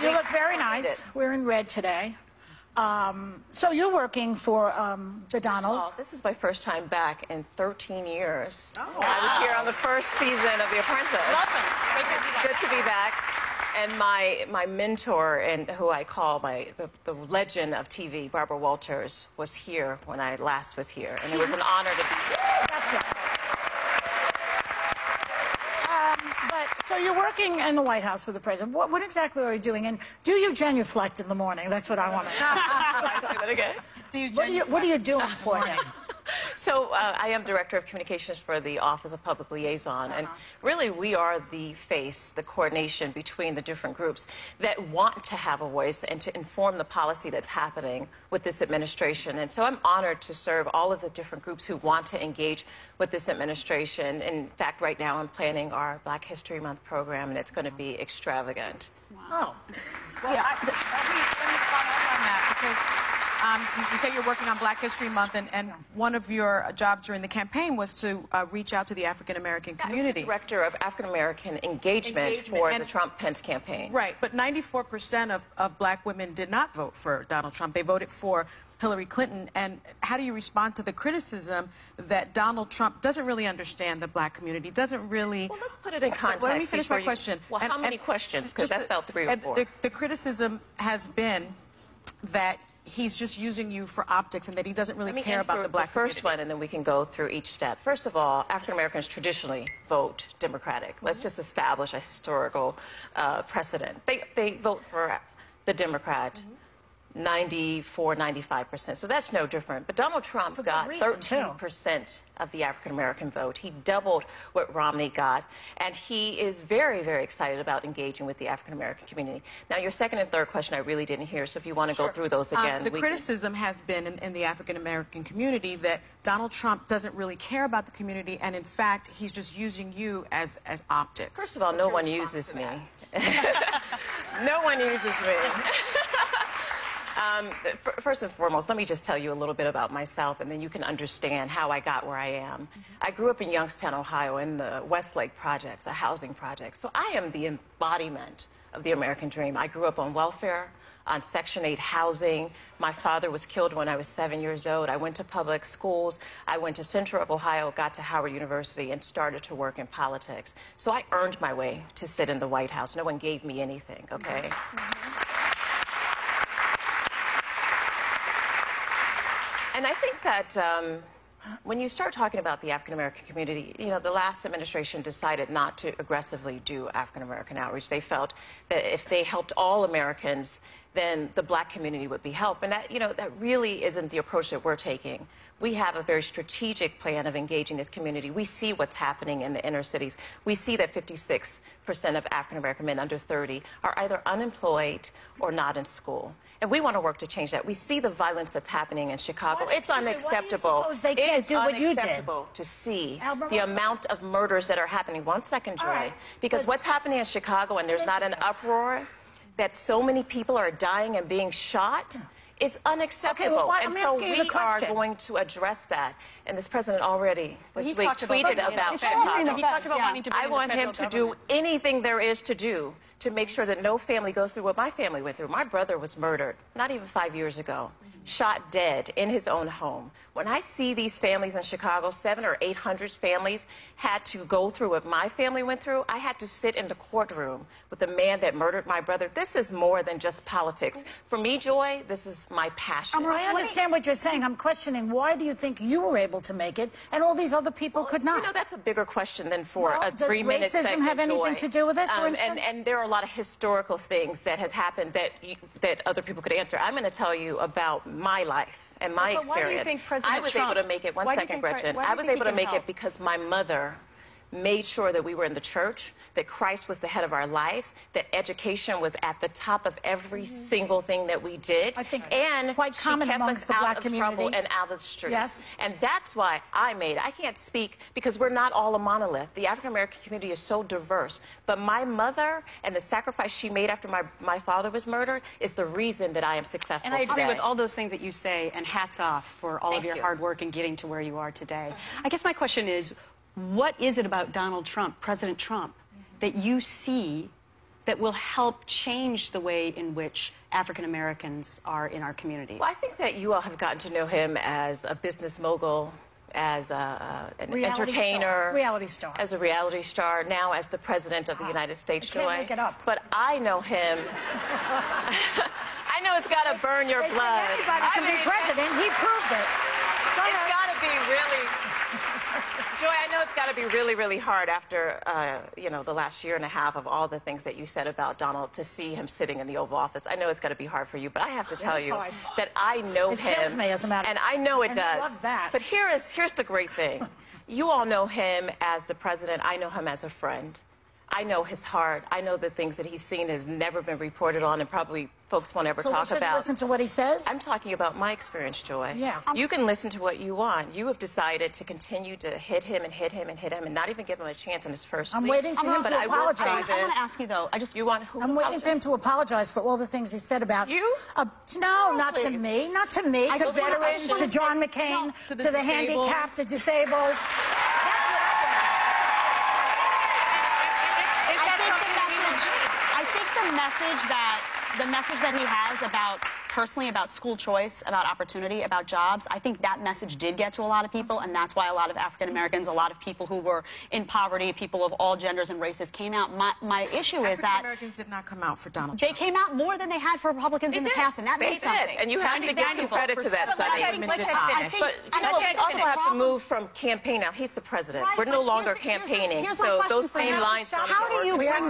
You look very nice. We're in red today. So you're working for the Donald. Well, this is my first time back in 13 years. Oh, wow. I was here on the first season of The Apprentice. Welcome. Good to be back. And my mentor, and who I call the legend of TV, Barbara Walters, was here when I last was here. And it was an honor to be here. That's right. So you're working in the White House with the president. What exactly are you doing? And do you genuflect in the morning? That's what I want to know. Say that again. What are you doing for him? So I am Director of Communications for the Office of Public Liaison, and really we are the face, the coordination between the different groups that want to have a voice and to inform the policy that's happening with this administration. And so I'm honored to serve all of the different groups who want to engage with this administration. In fact, right now I'm planning our Black History Month program, and it's going to be extravagant. Wow. Well, let me follow up on that, because you say you're working on Black History Month, and one of your jobs during the campaign was to reach out to the African-American community. I was the Director of African-American engagement for the Trump-Pence campaign. Right, but 94% of Black women did not vote for Donald Trump. They voted for Hillary Clinton. And how do you respond to the criticism that Donald Trump doesn't really understand the Black community, doesn't really... Well, let's put it in context. Let me finish my question. Well, how many questions? Because that's about 3 or 4. The criticism has been that he's just using you for optics and that he doesn't really care about the Black community. First one, and then we can go through each step. First of all, African Americans traditionally vote Democratic. Let's just establish a historical precedent. They vote for the Democrat. 94, 95%. So that's no different. But Donald Trump got 13% of the African-American vote. He doubled what Romney got. And he is very, very excited about engaging with the African-American community. Now, your second and third question I really didn't hear, so if you want to go through those again. The criticism has been in the African-American community that Donald Trump doesn't really care about the community, and in fact, he's just using you as optics. First of all, no one uses me. No one uses me. First and foremost, let me just tell you a little bit about myself, and then you can understand how I got where I am. I grew up in Youngstown, Ohio, in the Westlake Projects, a housing project. So I am the embodiment of the American dream. I grew up on welfare, on Section 8 housing. My father was killed when I was 7 years old. I went to public schools. I went to Central Ohio, got to Howard University, and started to work in politics. So I earned my way to sit in the White House. No one gave me anything, okay? And I think that when you start talking about the African-American community, you know, the last administration decided not to aggressively do African-American outreach. They felt that if they helped all Americans, then the Black community would be helped. And that, you know, that really isn't the approach that we're taking. We have a very strategic plan of engaging this community. We see what's happening in the inner cities. We see that 56% of African-American men under 30 are either unemployed or not in school. And we want to work to change that. We see the violence that's happening in Chicago. It's unacceptable. They can't do what you did. It's unacceptable to see the amount of murders that are happening. 1 second, Joy. Because what's happening in Chicago, and there's not an uproar, that so many people are dying and being shot, is unacceptable. Okay, and so we are going to address that. And this president already tweeted about Chicago. He talked about wanting to bring I want him to do anything there is to do to make sure that no family goes through what my family went through. My brother was murdered not even 5 years ago, shot dead in his own home. When I see these families in Chicago, 700 or 800 families had to go through what my family went through. I had to sit in the courtroom with the man that murdered my brother. This is more than just politics. For me, Joy, this is my passion. I understand what you're saying. I'm questioning, why do you think you were able to make it and all these other people could not? You know, that's a bigger question than for a 3-minute segment. Does racism have anything to do with it, for instance? And there are a lot of historical things that has happened that other people could answer. I'm going to tell you about my life and my experience. Why do you think President I was able to make it. One second, Gretchen. I was able to make it because my mother made sure that we were in the church, that Christ was the head of our lives, that education was at the top of every single thing that we did. I think and quite common amongst the Black community. Trouble and out of the street. Yes. And that's why I made it. I can't speak because we're not all a monolith. The African-American community is so diverse. But my mother and the sacrifice she made after my father was murdered is the reason that I am successful today. And I agree with all those things that you say, and hats off for all of your hard work in getting to where you are today. I guess my question is, what is it about Donald Trump, President Trump, that you see that will help change the way in which African Americans are in our communities? Well, I think that you all have gotten to know him as a business mogul, as an entertainer, as a reality star, now as the president of the United States. I can't make it up. But I know him. I know it's got to burn your blood. Anybody can be president. He proved it. It's got to be really. Joy, I know it's got to be really, really hard after, you know, the last year and a half of all the things that you said about Donald to see him sitting in the Oval Office. I know it's got to be hard for you, but I have to tell you that I know him. It kills me, as a matter of fact. And I know it does. I love that. But here's the great thing. You all know him as the president. I know him as a friend. I know his heart. I know the things that he's seen has never been reported on and probably folks won't ever talk about. Listen to what he says? I'm talking about my experience, Joy. Yeah. You can listen to what you want. You have decided to continue to hit him and hit him and hit him and not even give him a chance in his first week. I'm waiting for him to apologize. I want to ask you, though. You want who? I'm waiting for him to apologize for all the things he said about you. No, not to me. Not to me. To veterans, to John McCain, to the handicapped, the disabled. The message that he has about, personally, about school choice, about opportunity, about jobs, I think that message did get to a lot of people, and that's why a lot of African Americans, a lot of people who were in poverty, people of all genders and races came out. My issue is that African Americans did not come out for Donald Trump. They came out more than they had for Republicans in the past, and that means something. And you have to give some credit to that, Sonny. But I also have to move from campaign now. He's the president. We're no longer campaigning, so those same lines don't work. How do you bring